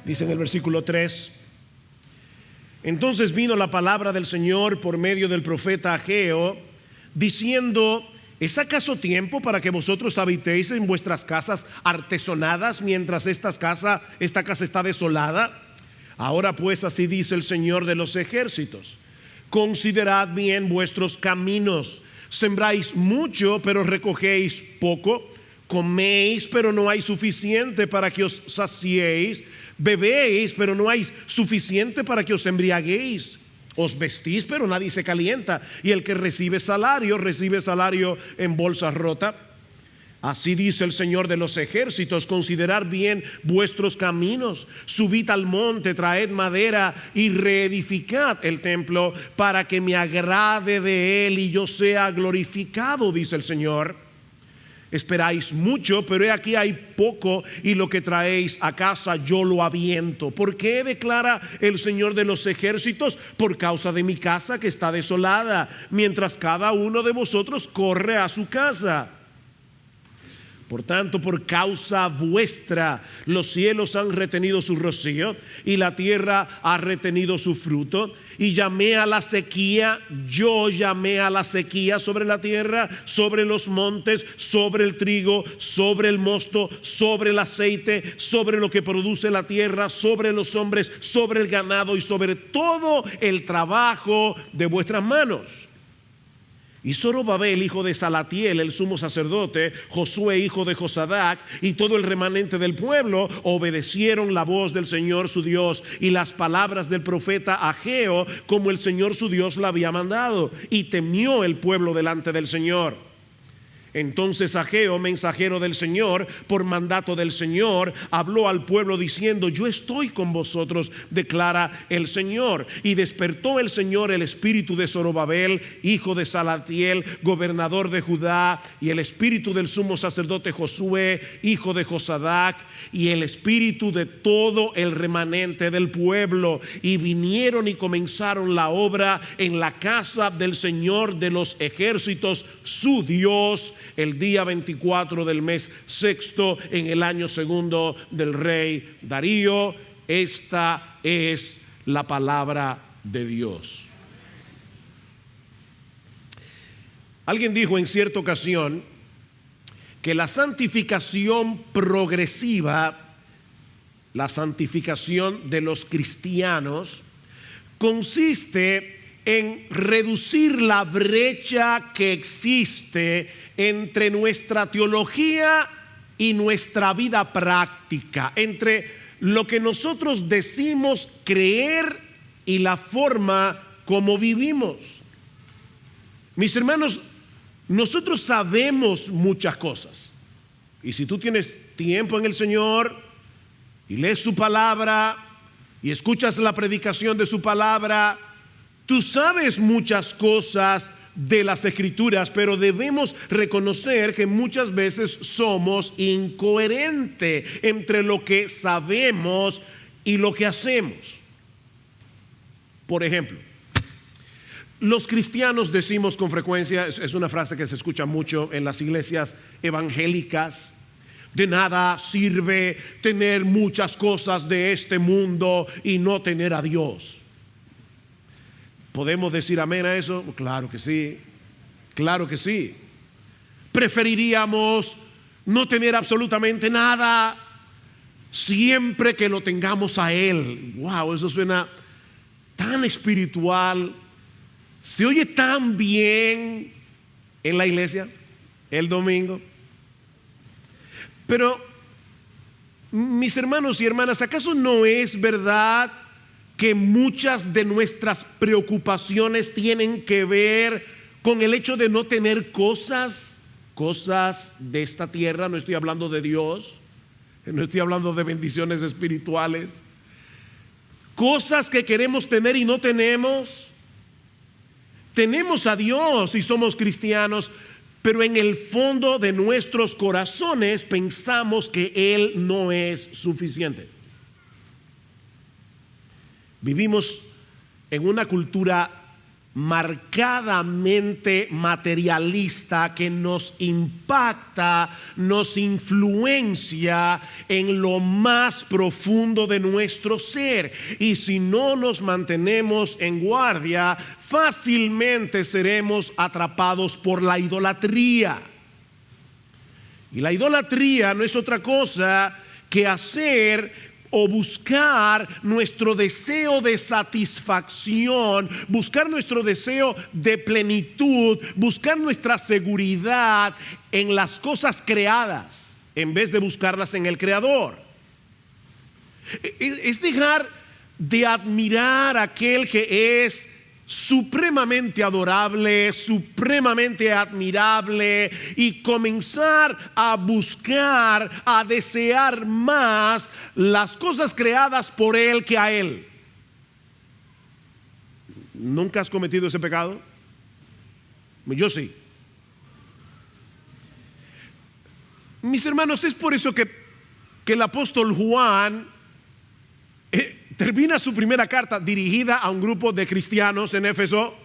Dice en el versículo 3: entonces vino la palabra del Señor por medio del profeta Ageo, diciendo: ¿es acaso tiempo para que vosotros habitéis en vuestras casas artesonadas mientras esta casa está desolada? Ahora pues, así dice el Señor de los ejércitos: considerad bien vuestros caminos. Sembráis mucho, pero recogéis poco. Coméis, pero no hay suficiente para que os saciéis. Bebéis, pero no hay suficiente para que os embriaguéis. Os vestís, pero nadie se calienta. Y el que recibe salario en bolsa rota. Así dice el Señor de los ejércitos: considerad bien vuestros caminos. Subid al monte, traed madera y reedificad el templo, para que me agrade de él y yo sea glorificado, dice el Señor. Esperáis mucho, pero he aquí hay poco, y lo que traéis a casa yo lo aviento. ¿Por qué? Declara el Señor de los ejércitos: por causa de mi casa que está desolada, mientras cada uno de vosotros corre a su casa. Por tanto, por causa vuestra, los cielos han retenido su rocío y la tierra ha retenido su fruto. Y llamé a la sequía, yo llamé a la sequía sobre la tierra, sobre los montes, sobre el trigo, sobre el mosto, sobre el aceite, sobre lo que produce la tierra, sobre los hombres, sobre el ganado y sobre todo el trabajo de vuestras manos. Y Zorobabel, hijo de Salatiel, el sumo sacerdote, Josué, hijo de Josadac, y todo el remanente del pueblo obedecieron la voz del Señor su Dios y las palabras del profeta Ageo, como el Señor su Dios la había mandado. Y temió el pueblo delante del Señor. Entonces Ageo, mensajero del Señor, por mandato del Señor, habló al pueblo diciendo: yo estoy con vosotros, declara el Señor. Y despertó el Señor el espíritu de Zorobabel, hijo de Salatiel, gobernador de Judá, y el espíritu del sumo sacerdote Josué, hijo de Josadac, y el espíritu de todo el remanente del pueblo. Y vinieron y comenzaron la obra en la casa del Señor de los ejércitos, su Dios, el día 24 del mes sexto, en el año segundo del rey Darío. Esta es la palabra de Dios. Alguien dijo en cierta ocasión que la santificación progresiva, la santificación de los cristianos, consiste en reducir la brecha que existe entre nuestra teología y nuestra vida práctica, entre lo que nosotros decimos creer y la forma como vivimos. Mis hermanos, nosotros sabemos muchas cosas, y si tú tienes tiempo en el Señor y lees su palabra y escuchas la predicación de su palabra, tú sabes muchas cosas de las Escrituras, pero debemos reconocer que muchas veces somos incoherentes entre lo que sabemos y lo que hacemos. Por ejemplo, los cristianos decimos con frecuencia, es una frase que se escucha mucho en las iglesias evangélicas: de nada sirve tener muchas cosas de este mundo y no tener a Dios. ¿Podemos decir amén a eso? Claro que sí, claro que sí. Preferiríamos no tener absolutamente nada siempre que lo tengamos a Él. Wow, eso suena tan espiritual, se oye tan bien en la iglesia el domingo. Pero, mis hermanos y hermanas, ¿acaso no es verdad que muchas de nuestras preocupaciones tienen que ver con el hecho de no tener cosas de esta tierra? No estoy hablando de Dios, no estoy hablando de bendiciones espirituales. Cosas que queremos tener y no tenemos. Tenemos a Dios y somos cristianos, pero en el fondo de nuestros corazones pensamos que Él no es suficiente. Vivimos en una cultura marcadamente materialista que nos impacta, nos influencia en lo más profundo de nuestro ser. Y si no nos mantenemos en guardia, fácilmente seremos atrapados por la idolatría. Y la idolatría no es otra cosa que hacer o buscar nuestro deseo de satisfacción, buscar nuestro deseo de plenitud, buscar nuestra seguridad en las cosas creadas en vez de buscarlas en el Creador. Es dejar de admirar a aquel que es supremamente adorable, supremamente admirable, y comenzar a buscar, a desear más las cosas creadas por Él que a Él. ¿Nunca has cometido ese pecado? Yo sí. Mis hermanos, es por eso que el apóstol Juan termina su primera carta dirigida a un grupo de cristianos en Éfeso,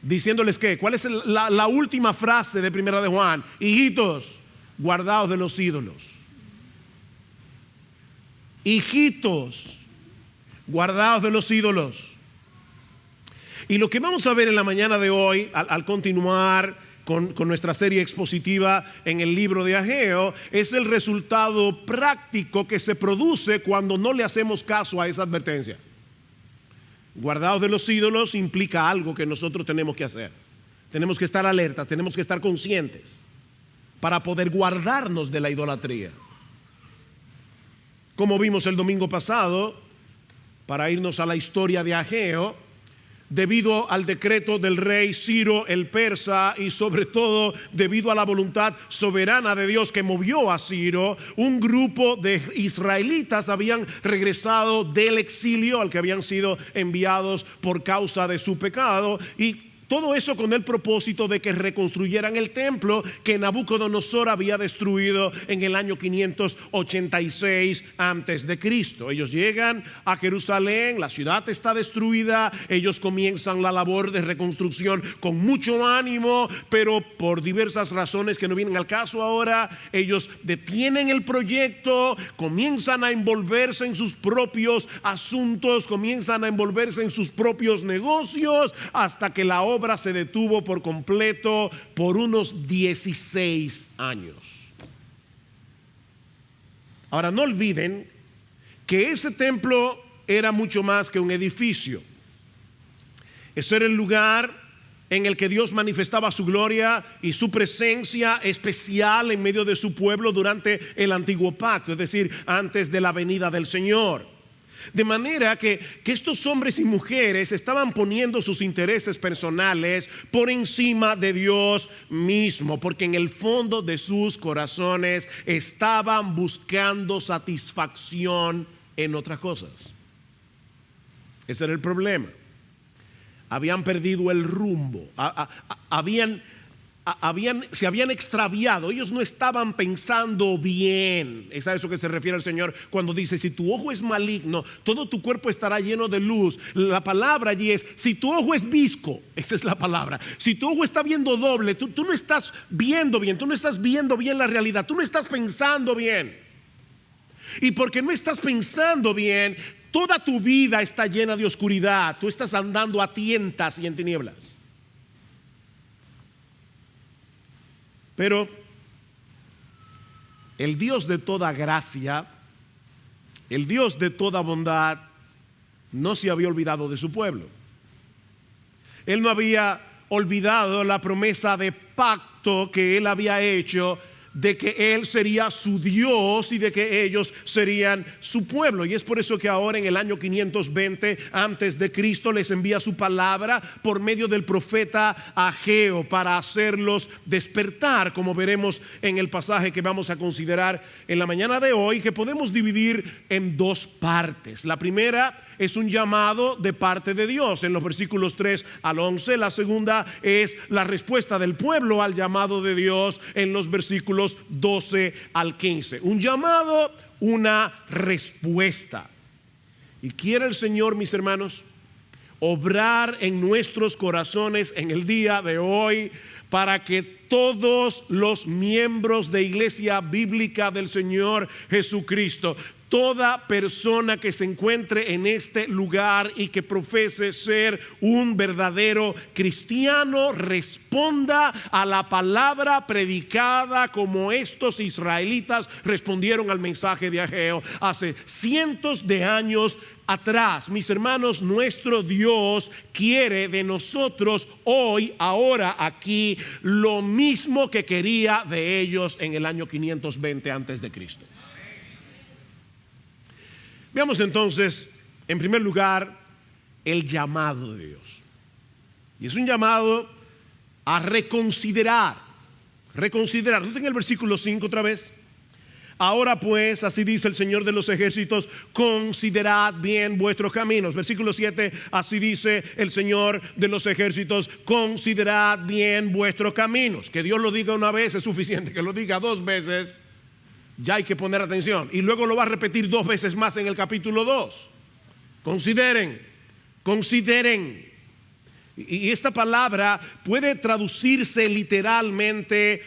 diciéndoles que, ¿cuál es la última frase de primera de Juan? Hijitos, guardaos de los ídolos. Hijitos, guardaos de los ídolos. Y lo que vamos a ver en la mañana de hoy, al continuar con nuestra serie expositiva en el libro de Ageo, es el resultado práctico que se produce cuando no le hacemos caso a esa advertencia. Guardaos de los ídolos implica algo que nosotros tenemos que hacer. Tenemos que estar alertas, tenemos que estar conscientes para poder guardarnos de la idolatría. Como vimos el domingo pasado, para irnos a la historia de Ageo, debido al decreto del rey Ciro el persa y sobre todo debido a la voluntad soberana de Dios que movió a Ciro, un grupo de israelitas habían regresado del exilio al que habían sido enviados por causa de su pecado, y todo eso con el propósito de que reconstruyeran el templo que Nabucodonosor había destruido en el año 586 antes de Cristo. Ellos llegan a Jerusalén, la ciudad está destruida, ellos comienzan la labor de reconstrucción con mucho ánimo, pero por diversas razones que no vienen al caso ahora, ellos detienen el proyecto, comienzan a envolverse en sus propios asuntos, comienzan a envolverse en sus propios negocios, hasta que la obra se detuvo por completo por unos 16 años. Ahora, no olviden que ese templo era mucho más que un edificio. Ese era el lugar en el que Dios manifestaba su gloria y su presencia especial en medio de su pueblo durante el antiguo pacto, es decir, antes de la venida del Señor. De manera que estos hombres y mujeres estaban poniendo sus intereses personales por encima de Dios mismo, porque en el fondo de sus corazones estaban buscando satisfacción en otras cosas. Ese era el problema. Habían perdido el rumbo, se habían extraviado, ellos no estaban pensando bien. Es a eso que se refiere el Señor cuando dice: si tu ojo es maligno, todo tu cuerpo estará lleno de luz. La palabra allí es: si tu ojo es visco, esa es la palabra. Si tu ojo está viendo doble, tú no estás viendo bien, tú no estás viendo bien la realidad, tú no estás pensando bien. Y porque no estás pensando bien, toda tu vida está llena de oscuridad, tú estás andando a tientas y en tinieblas. Pero el Dios de toda gracia, el Dios de toda bondad, no se había olvidado de su pueblo. Él no había olvidado la promesa de pacto que Él había hecho, de que Él sería su Dios y de que ellos serían su pueblo. Y es por eso que ahora en el año 520 antes de Cristo les envía su palabra por medio del profeta Ageo para hacerlos despertar, como veremos en el pasaje que vamos a considerar en la mañana de hoy, que podemos dividir en dos partes. La primera es un llamado de parte de Dios en los versículos 3 al 11. La segunda es la respuesta del pueblo al llamado de Dios en los versículos 12 al 15. Un llamado, una respuesta. Y quiere el Señor, mis hermanos, obrar en nuestros corazones en el día de hoy para que todos los miembros de Iglesia Bíblica del Señor Jesucristo, toda persona que se encuentre en este lugar y que profese ser un verdadero cristiano, responda a la palabra predicada como estos israelitas respondieron al mensaje de Ageo hace cientos de años atrás. Mis hermanos, nuestro Dios quiere de nosotros hoy, ahora, aquí, lo mismo que quería de ellos en el año 520 antes de Cristo. Veamos entonces, en primer lugar, el llamado de Dios. Y es un llamado a reconsiderar. Noten el versículo 5 otra vez. Ahora pues, así dice el Señor de los ejércitos, considerad bien vuestros caminos. Versículo 7, así dice el Señor de los ejércitos, considerad bien vuestros caminos. Que Dios lo diga una vez es suficiente, que lo diga dos veces. Ya hay que poner atención. Y luego lo va a repetir dos veces más en el capítulo 2. Consideren. Y esta palabra puede traducirse literalmente: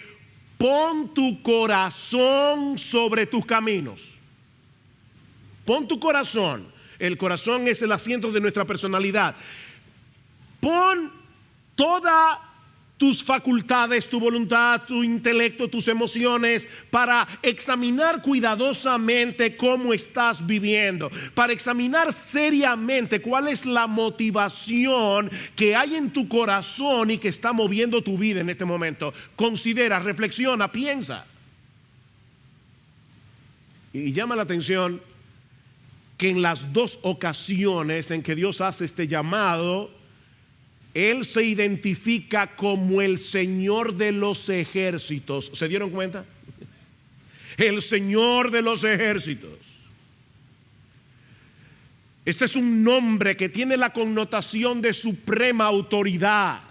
pon tu corazón sobre tus caminos. Pon tu corazón. El corazón es el asiento de nuestra personalidad. Pon toda tus facultades, tu voluntad, tu intelecto, tus emociones, para examinar cuidadosamente cómo estás viviendo, para examinar seriamente cuál es la motivación que hay en tu corazón y que está moviendo tu vida en este momento. Considera, reflexiona, piensa. Y llama la atención que en las dos ocasiones en que Dios hace este llamado, Él se identifica como el Señor de los ejércitos. ¿Se dieron cuenta? El Señor de los ejércitos. Este es un nombre que tiene la connotación de suprema autoridad.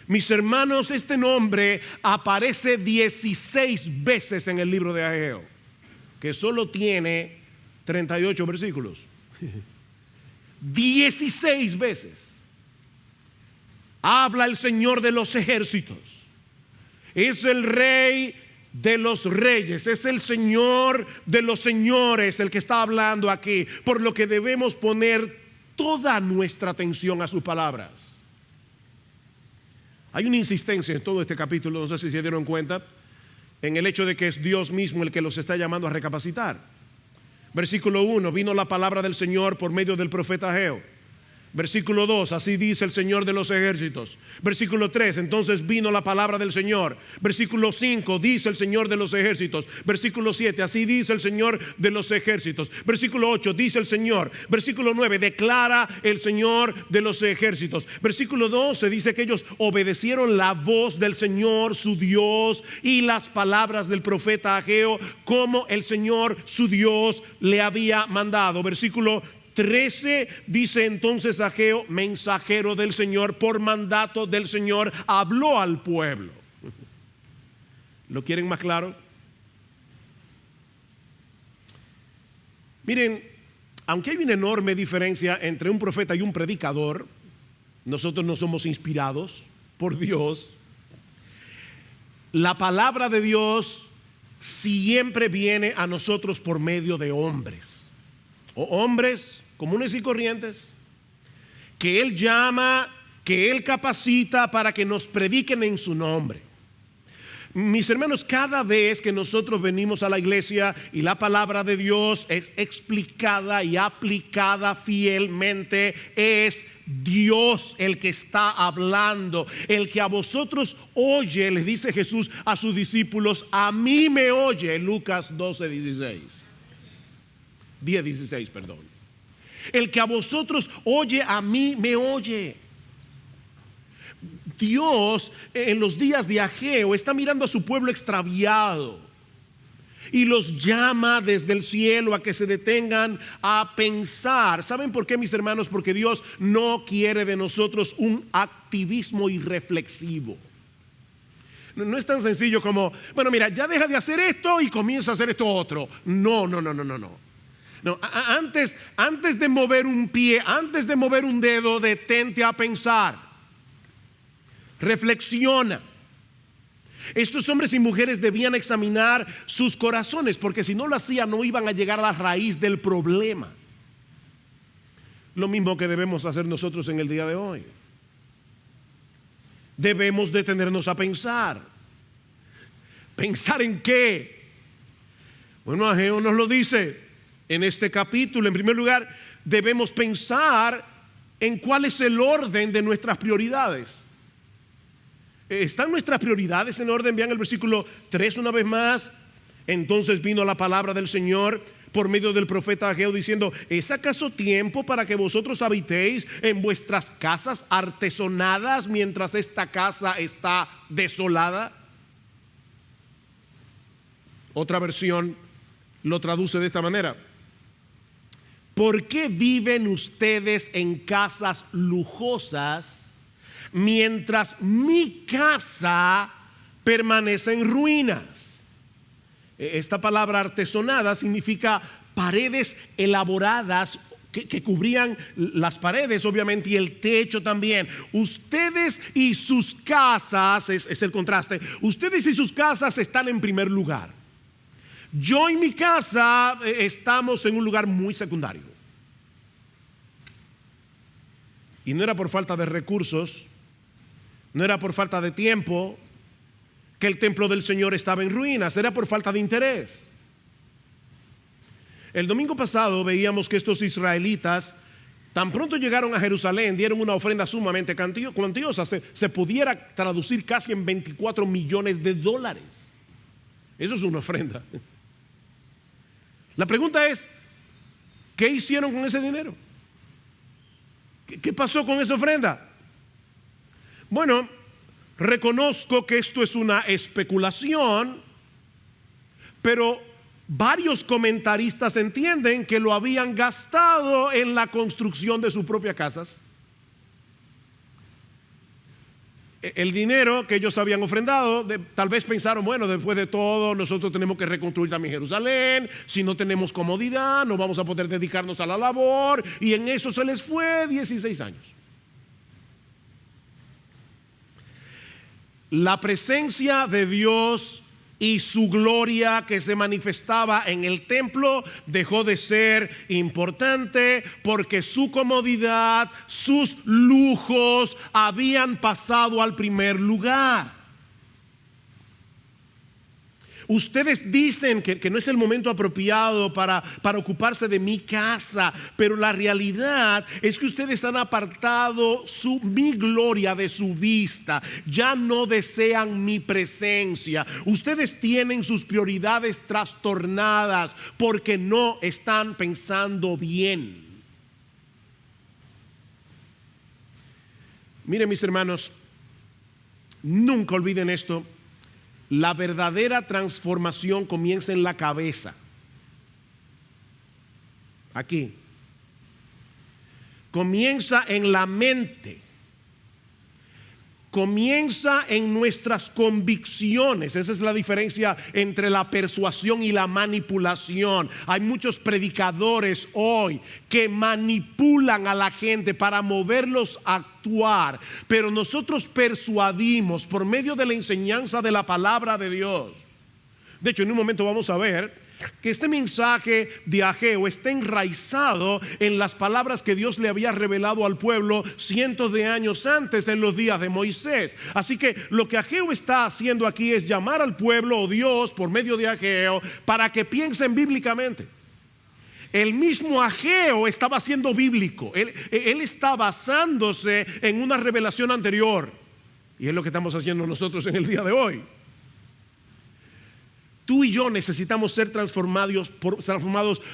Mis hermanos, este nombre aparece 16 veces en el libro de Ageo, que solo tiene 38 versículos. 16 veces habla el Señor de los ejércitos. Es el Rey de los reyes, es el Señor de los señores el que está hablando aquí, por lo que debemos poner toda nuestra atención a sus palabras. Hay una insistencia en todo este capítulo, no sé si se dieron cuenta, en el hecho de que es Dios mismo el que los está llamando a recapacitar. Versículo 1, vino la palabra del Señor por medio del profeta Ageo. Versículo 2, así dice el Señor de los ejércitos. Versículo 3, entonces vino la palabra del Señor. Versículo 5, dice el Señor de los ejércitos. Versículo 7, así dice el Señor de los ejércitos. Versículo 8, dice el Señor. Versículo 9, declara el Señor de los ejércitos. Versículo 12, dice que ellos obedecieron la voz del Señor, su Dios, y las palabras del profeta Ageo, como el Señor, su Dios, le había mandado. Versículo 13 dice entonces Ageo, mensajero del Señor, por mandato del Señor, habló al pueblo. ¿Lo quieren más claro? Miren, aunque hay una enorme diferencia entre un profeta y un predicador, nosotros no somos inspirados por Dios. La palabra de Dios siempre viene a nosotros por medio de hombres, o hombres comunes y corrientes, que Él llama, que Él capacita para que nos prediquen en su nombre. Mis hermanos, cada vez que nosotros venimos a la iglesia y la palabra de Dios es explicada y aplicada fielmente, es Dios el que está hablando. El que a vosotros oye, les dice Jesús a sus discípulos, a mí me oye. Lucas 10:16, perdón. El que a vosotros oye, a mí me oye. Dios en los días de Ageo está mirando a su pueblo extraviado y los llama desde el cielo a que se detengan a pensar. ¿Saben por qué, mis hermanos? Porque Dios no quiere de nosotros un activismo irreflexivo. No es tan sencillo como, bueno, mira, ya deja de hacer esto y comienza a hacer esto otro. No. No, antes de mover un pie, antes de mover un dedo, detente a pensar. Reflexiona. Estos hombres y mujeres debían examinar sus corazones, porque si no lo hacían no iban a llegar a la raíz del problema. Lo mismo que debemos hacer nosotros en el día de hoy. Debemos detenernos a pensar. ¿Pensar en qué? Bueno, Ageo nos lo dice en este capítulo. En primer lugar, debemos pensar en cuál es el orden de nuestras prioridades. ¿Están nuestras prioridades en orden? Vean el versículo 3 una vez más. Entonces vino la palabra del Señor por medio del profeta Ageo diciendo: ¿es acaso tiempo para que vosotros habitéis en vuestras casas artesonadas mientras esta casa está desolada? Otra versión lo traduce de esta manera: ¿por qué viven ustedes en casas lujosas mientras mi casa permanece en ruinas? Esta palabra artesonada significa paredes elaboradas que cubrían las paredes, obviamente, y el techo también. Ustedes y sus casas, es el contraste, ustedes y sus casas están en primer lugar. Yo y mi casa estamos en un lugar muy secundario. Y no era por falta de recursos, no era por falta de tiempo que el templo del Señor estaba en ruinas, era por falta de interés. El domingo pasado veíamos que estos israelitas, tan pronto llegaron a Jerusalén, dieron una ofrenda sumamente cuantiosa, se pudiera traducir casi en 24 millones de dólares. Eso es una ofrenda. La pregunta es, ¿qué hicieron con ese dinero? ¿Qué pasó con esa ofrenda? Bueno, reconozco que esto es una especulación, pero varios comentaristas entienden que lo habían gastado en la construcción de sus propias casas. El dinero que ellos habían ofrendado, tal vez pensaron: bueno, después de todo nosotros tenemos que reconstruir también Jerusalén, si no tenemos comodidad no vamos a poder dedicarnos a la labor, y en eso se les fue 16 años. La presencia de Dios y su gloria que se manifestaba en el templo dejó de ser importante porque su comodidad, sus lujos habían pasado al primer lugar. Ustedes dicen que no es el momento apropiado para ocuparse de mi casa, pero la realidad es que ustedes han apartado mi gloria de su vista. Ya no desean mi presencia. Ustedes tienen sus prioridades trastornadas porque no están pensando bien. Miren, mis hermanos, nunca olviden esto. La verdadera transformación comienza en la cabeza. Aquí. Comienza en la mente. Comienza en nuestras convicciones. Esa es la diferencia entre la persuasión y la manipulación. Hay muchos predicadores hoy que manipulan a la gente para moverlos a actuar, pero nosotros persuadimos por medio de la enseñanza de la palabra de Dios. De hecho, en un momento vamos a ver que este mensaje de Ageo está enraizado en las palabras que Dios le había revelado al pueblo cientos de años antes, en los días de Moisés. Así que lo que Ageo está haciendo aquí es llamar al pueblo, o Dios por medio de Ageo, para que piensen bíblicamente. El mismo Ageo estaba siendo bíblico. Él está basándose en una revelación anterior, y es lo que estamos haciendo nosotros en el día de hoy. Tú y yo necesitamos ser transformados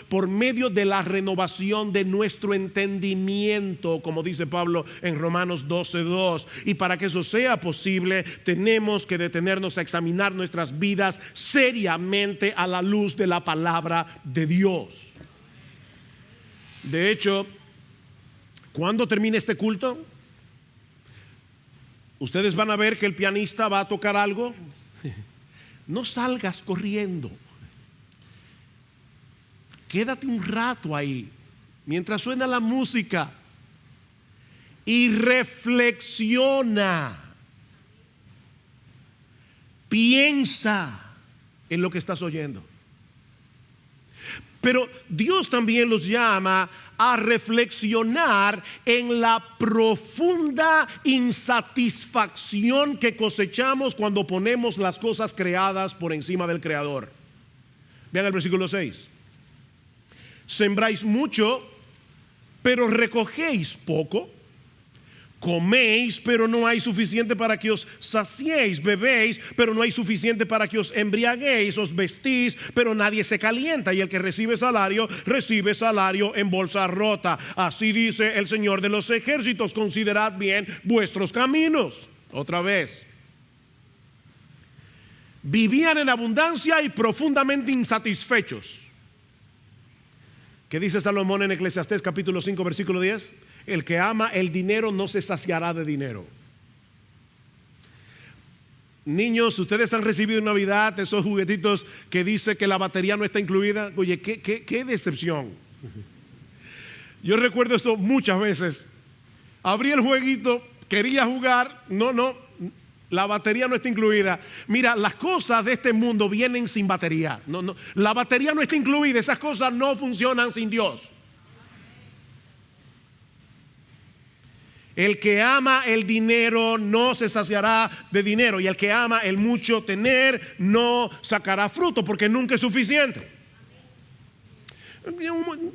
por medio de la renovación de nuestro entendimiento, como dice Pablo en Romanos 12:2. Y para que eso sea posible, tenemos que detenernos a examinar nuestras vidas seriamente a la luz de la palabra de Dios. De hecho, cuando termine este culto, ustedes van a ver que el pianista va a tocar algo. No salgas corriendo. quédate un rato ahí, mientras suena la música, y reflexiona. Piensa en lo que estás oyendo. Pero Dios también los llama a reflexionar en la profunda insatisfacción que cosechamos cuando ponemos las cosas creadas por encima del Creador. Vean el versículo 6. Sembráis mucho, pero recogéis poco. Coméis, pero no hay suficiente para que os saciéis. Bebéis, pero no hay suficiente para que os embriaguéis. Os vestís, pero nadie se calienta. Y el que recibe salario en bolsa rota. Así dice el Señor de los ejércitos: considerad bien vuestros caminos. Otra vez. Vivían en abundancia y profundamente insatisfechos. ¿Qué dice Salomón en Eclesiastés capítulo 5 versículo 10? El que ama el dinero no se saciará de dinero. Niños, ustedes han recibido en Navidad esos juguetitos que dice que la batería no está incluida. Oye, qué decepción. Yo recuerdo eso muchas veces. Abrí el jueguito, quería jugar, no, la batería no está incluida. Mira, las cosas de este mundo vienen sin batería. No, la batería no está incluida. Esas cosas no funcionan sin Dios. El que ama el dinero no se saciará de dinero, y el que ama el mucho tener no sacará fruto, porque nunca es suficiente.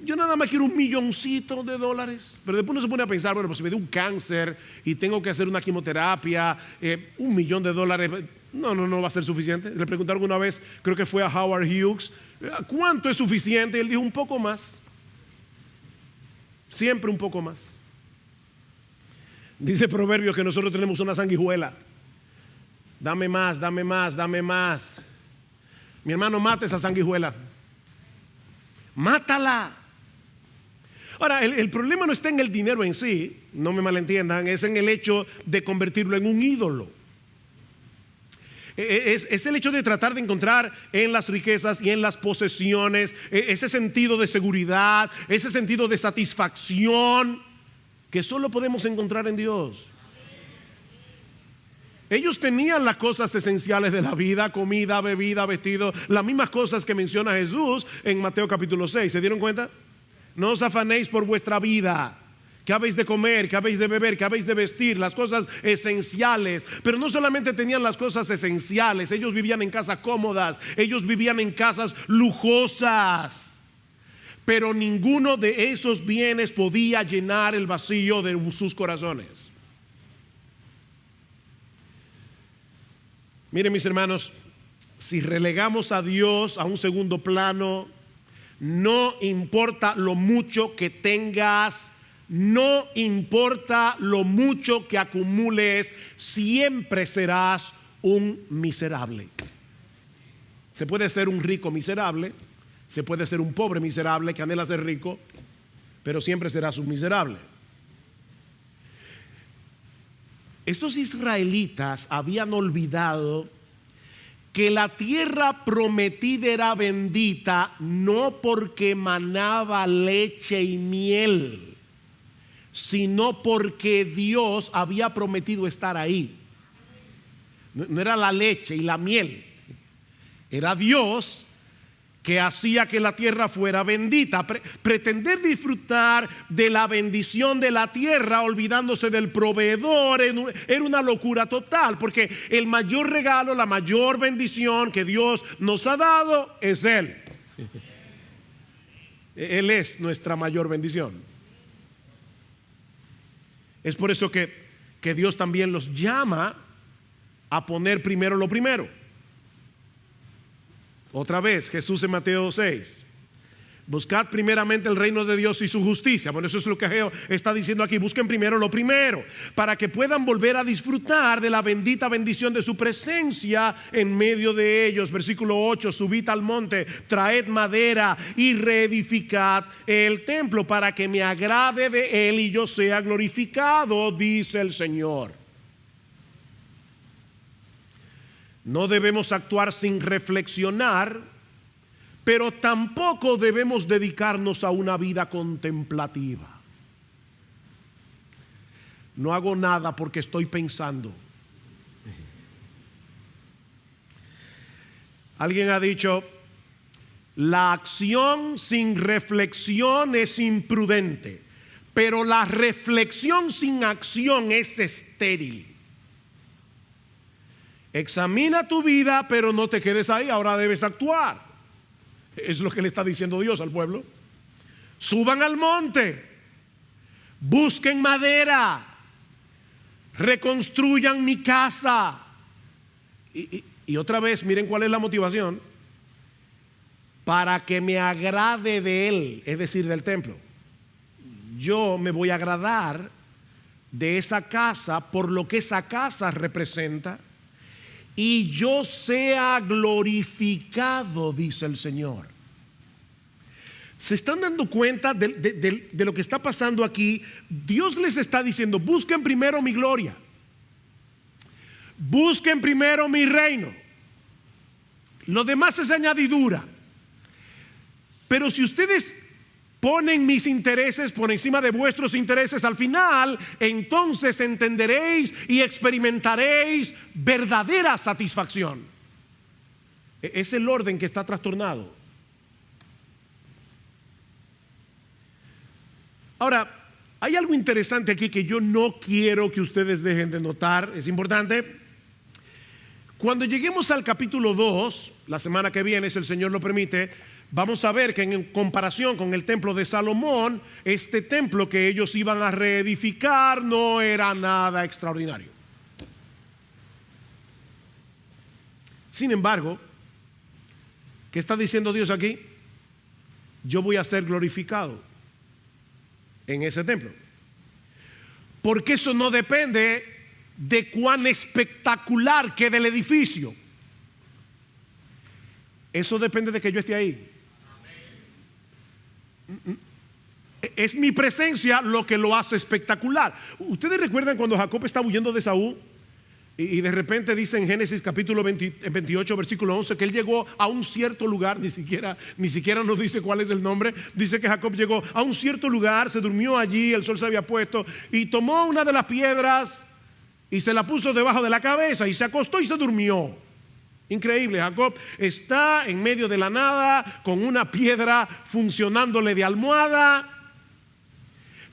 Yo nada más quiero $1 milloncito, pero después uno se pone a pensar, bueno, pues si me da un cáncer y tengo que hacer una quimioterapia, $1 millón, no va a ser suficiente. Le preguntaron una vez, creo que fue a Howard Hughes, ¿cuánto es suficiente? Y él dijo, un poco más, siempre un poco más. Dice Proverbios que nosotros tenemos una sanguijuela. Dame más, dame más, dame más. Mi hermano, mata esa sanguijuela. Mátala. Ahora, el problema no está en el dinero en sí, no me malentiendan, es en el hecho de convertirlo en un ídolo. Es el hecho de tratar de encontrar en las riquezas y en las posesiones ese sentido de seguridad, ese sentido de satisfacción que solo podemos encontrar en Dios. Ellos tenían las cosas esenciales de la vida: comida, bebida, vestido, las mismas cosas que menciona Jesús en Mateo capítulo 6. ¿Se dieron cuenta? No os afanéis por vuestra vida, qué habéis de comer, qué habéis de beber, qué habéis de vestir, las cosas esenciales. Pero no solamente tenían las cosas esenciales, ellos vivían en casas cómodas, ellos vivían en casas lujosas. Pero ninguno de esos bienes podía llenar el vacío de sus corazones. Miren, mis hermanos, si relegamos a Dios a un segundo plano, no importa lo mucho que tengas, no importa lo mucho que acumules, siempre serás un miserable. Se puede ser un rico miserable, se puede ser un pobre miserable que anhela ser rico, pero siempre serás un miserable. Estos israelitas habían olvidado que la tierra prometida era bendita no porque manaba leche y miel, sino porque Dios había prometido estar ahí. No era la leche y la miel, era Dios que hacía que la tierra fuera bendita. Pretender disfrutar de la bendición de la tierra olvidándose del proveedor era una locura total, porque el mayor regalo, la mayor bendición que Dios nos ha dado es Él. Él es nuestra mayor bendición. Es por eso que Dios también los llama a poner primero lo primero. Otra vez, Jesús en Mateo 6. Buscad primeramente el reino de Dios y su justicia. Bueno, eso es lo que Ageo está diciendo aquí. Busquen primero lo primero, para que puedan volver a disfrutar de la bendita bendición de su presencia en medio de ellos. Versículo 8: subid al monte, traed madera y reedificad el templo, para que me agrade de él y yo sea glorificado, dice el Señor. No debemos actuar sin reflexionar pero tampoco debemos dedicarnos a una vida contemplativa. No hago nada porque estoy pensando. Alguien ha dicho, la acción sin reflexión es imprudente, pero la reflexión sin acción es estéril. Examina tu vida, pero no te quedes ahí, ahora debes actuar. Es lo que le está diciendo Dios al pueblo. Suban al monte, busquen madera, reconstruyan mi casa. Y otra vez, miren cuál es la motivación: para que me agrade de él, es decir, del templo. Yo me voy a agradar de esa casa por lo que esa casa representa, y yo sea glorificado, dice el Señor. ¿Se están dando cuenta de lo que está pasando aquí? Dios les está diciendo, busquen primero mi gloria, busquen primero mi reino, lo demás es añadidura. Pero si ustedes ponen mis intereses por encima de vuestros intereses, al final entonces entenderéis y experimentaréis verdadera satisfacción. Es el orden que está trastornado. Ahora, hay algo interesante aquí que yo no quiero que ustedes dejen de notar, es importante. Cuando lleguemos al capítulo 2, la semana que viene, si el Señor lo permite, vamos a ver que en comparación con el templo de Salomón, este templo que ellos iban a reedificar no era nada extraordinario. Sin embargo, ¿qué está diciendo Dios aquí? Yo voy a ser glorificado en ese templo. Porque eso no depende de cuán espectacular quede el edificio. Eso depende de que yo esté ahí. Es mi presencia lo que lo hace espectacular. Ustedes recuerdan cuando Jacob estaba huyendo de Saúl y de repente dice en Génesis capítulo 28 versículo 11 que él llegó a un cierto lugar, ni siquiera nos dice cuál es el nombre. Dice que Jacob llegó a un cierto lugar, se durmió allí, el sol se había puesto, y tomó una de las piedras y se la puso debajo de la cabeza y se acostó y se durmió. Increíble, Jacob está en medio de la nada con una piedra funcionándole de almohada.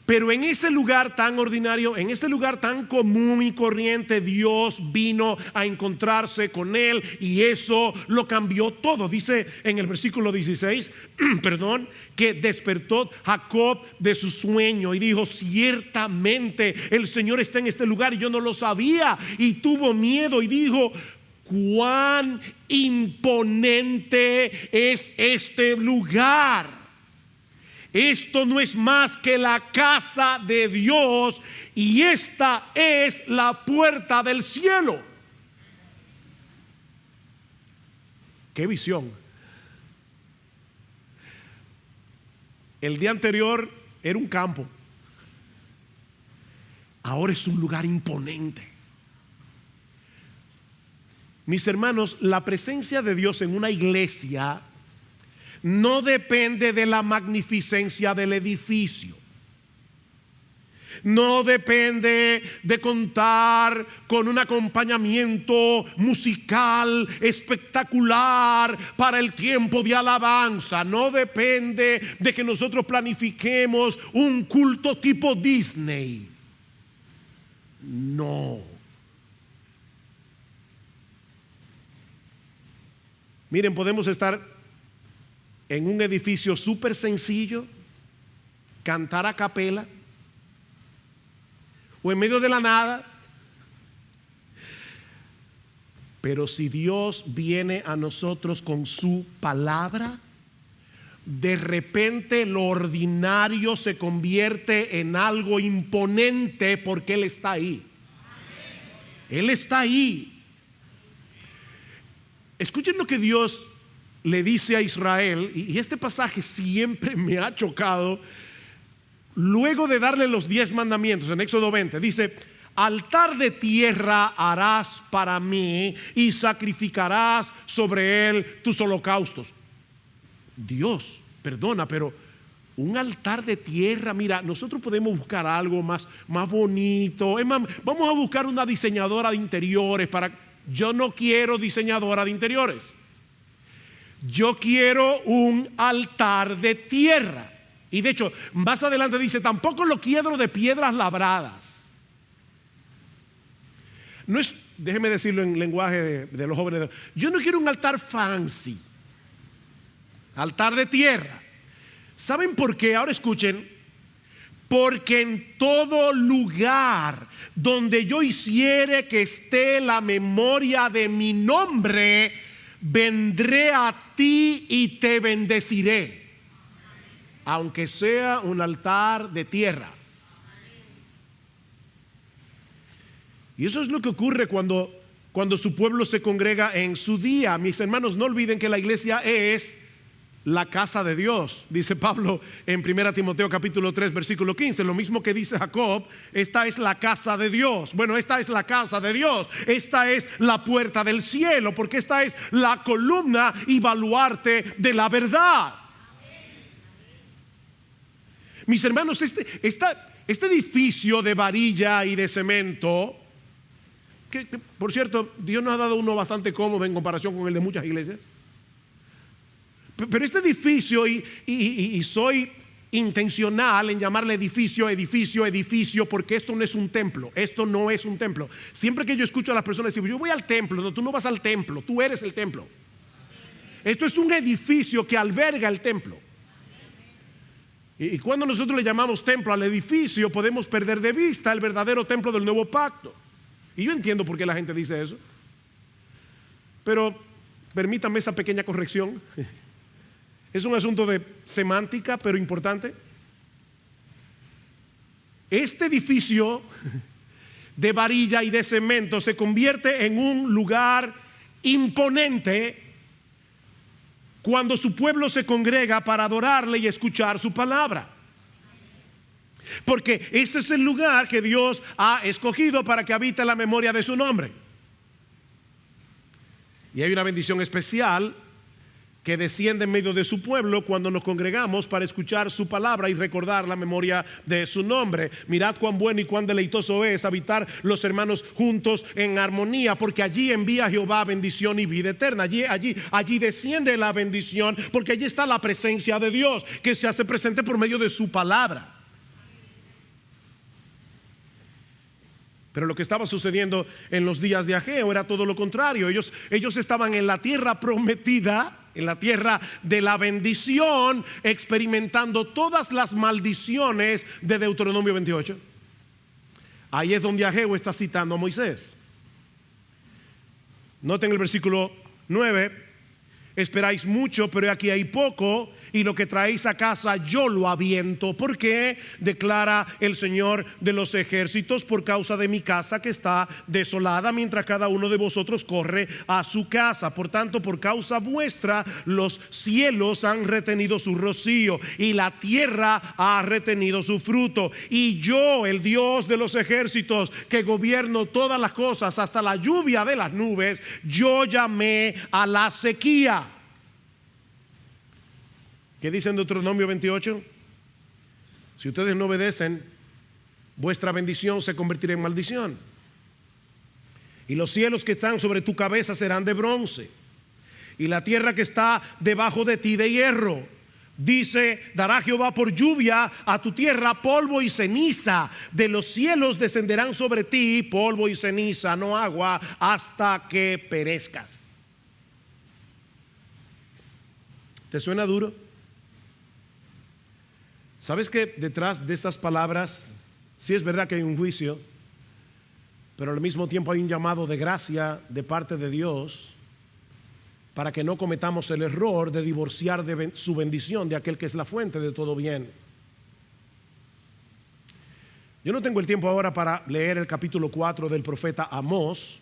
Pero en ese lugar tan ordinario, en ese lugar tan común y corriente, Dios vino a encontrarse con él y eso lo cambió todo. Dice en el versículo 16, que despertó Jacob de su sueño y dijo, ciertamente el Señor está en este lugar y yo no lo sabía, y tuvo miedo y dijo, cuán imponente es este lugar. Esto no es más que la casa de Dios y esta es la puerta del cielo. ¡Qué visión! El día anterior era un campo, ahora es un lugar imponente. Mis hermanos, la presencia de Dios en una iglesia no depende de la magnificencia del edificio. No depende de contar con un acompañamiento musical espectacular para el tiempo de alabanza. No depende de que nosotros planifiquemos un culto tipo Disney. No. Miren, podemos estar en un edificio súper sencillo, cantar a capela, o en medio de la nada. Pero si Dios viene a nosotros con su palabra, de repente lo ordinario se convierte en algo imponente porque Él está ahí. Él está ahí. Escuchen lo que Dios le dice a Israel, y este pasaje siempre me ha chocado. Luego de darle los 10 mandamientos en Éxodo 20, dice, altar de tierra harás para mí y sacrificarás sobre él tus holocaustos. Dios, perdona, pero un altar de tierra, mira, nosotros podemos buscar algo más bonito. Es más, vamos a buscar una diseñadora de interiores Yo no quiero diseñadora de interiores. Yo quiero un altar de tierra. Y de hecho, más adelante dice, tampoco lo quiero de piedras labradas. No es, déjeme decirlo en lenguaje de los jóvenes, yo no quiero un altar fancy. Altar de tierra. ¿Saben por qué? Ahora escuchen. Porque en todo lugar donde yo hiciere que esté la memoria de mi nombre, vendré a ti y te bendeciré, aunque sea un altar de tierra. Y eso es lo que ocurre cuando su pueblo se congrega en su día. Mis hermanos, no olviden que la iglesia es la casa de Dios, dice Pablo en 1 Timoteo capítulo 3 versículo 15, lo mismo que dice Jacob, esta es la casa de Dios. Bueno, esta es la casa de Dios, esta es la puerta del cielo, porque esta es la columna y baluarte de la verdad. Mis hermanos, este edificio de varilla y de cemento, que por cierto, Dios nos ha dado uno bastante cómodo en comparación con el de muchas iglesias. Pero este edificio, y soy intencional en llamarle edificio, porque esto no es un templo. Esto no es un templo. Siempre que yo escucho a las personas decir, yo voy al templo, no, tú no vas al templo, tú eres el templo. Esto es un edificio que alberga el templo. Y cuando nosotros le llamamos templo al edificio, podemos perder de vista el verdadero templo del nuevo pacto. Y yo entiendo por qué la gente dice eso. Pero permítame esa pequeña corrección. Es un asunto de semántica, pero importante. Este edificio de varilla y de cemento se convierte en un lugar imponente cuando su pueblo se congrega para adorarle y escuchar su palabra. Porque este es el lugar que Dios ha escogido para que habite la memoria de su nombre. Y hay una bendición especial que desciende en medio de su pueblo cuando nos congregamos para escuchar su palabra y recordar la memoria de su nombre. Mirad cuán bueno y cuán deleitoso es habitar los hermanos juntos en armonía, porque allí envía Jehová bendición y vida eterna. Allí desciende la bendición, porque allí está la presencia de Dios que se hace presente por medio de su palabra. Pero lo que estaba sucediendo en los días de Ageo era todo lo contrario. Ellos estaban en la tierra prometida, en la tierra de la bendición, experimentando todas las maldiciones de Deuteronomio 28. Ahí es donde Ageo está citando a Moisés. Noten el versículo 9. Esperáis mucho, pero aquí hay poco, y lo que traéis a casa yo lo aviento. ¿Por qué? Declara el Señor de los ejércitos, por causa de mi casa que está desolada, mientras cada uno de vosotros corre a su casa. Por tanto, por causa vuestra, los cielos han retenido su rocío, y la tierra ha retenido su fruto. Y yo, el Dios de los ejércitos, que gobierno todas las cosas, hasta la lluvia de las nubes, yo llamé a la sequía. ¿Qué dice en Deuteronomio 28? Si ustedes no obedecen, vuestra bendición se convertirá en maldición. Y los cielos que están sobre tu cabeza serán de bronce, y la tierra que está debajo de ti de hierro. Dice, dará Jehová por lluvia a tu tierra polvo y ceniza. De los cielos descenderán sobre ti polvo y ceniza, no agua, hasta que perezcas. ¿Te suena duro? ¿Sabes que detrás de esas palabras sí es verdad que hay un juicio, pero al mismo tiempo hay un llamado de gracia de parte de Dios para que no cometamos el error de divorciar de su bendición de aquel que es la fuente de todo bien? Yo no tengo el tiempo ahora para leer el capítulo 4 del profeta Amós,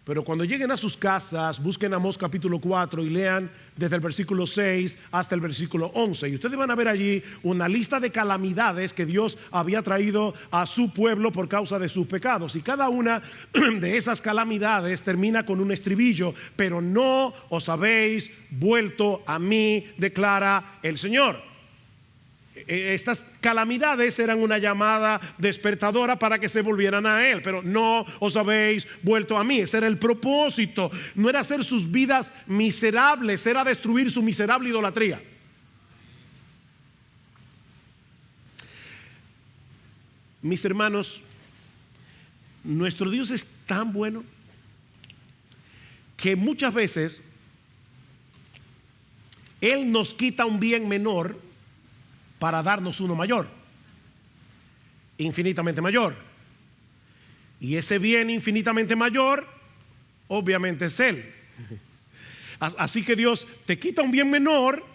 Pero cuando lleguen a sus casas, busquen Amós capítulo 4 y lean desde el versículo 6 hasta el versículo 11. Y ustedes van a ver allí una lista de calamidades que Dios había traído a su pueblo por causa de sus pecados. Y cada una de esas calamidades termina con un estribillo: pero no os habéis vuelto a mí, declara el Señor. Estas calamidades eran una llamada despertadora para que se volvieran a Él, pero no os habéis vuelto a mí. Ese era el propósito. No era hacer sus vidas miserables, era destruir su miserable idolatría. Mis hermanos, nuestro Dios es tan bueno que muchas veces Él nos quita un bien menor para darnos uno mayor, infinitamente mayor. Y ese bien infinitamente mayor, obviamente, es Él. Así que Dios te quita un bien menor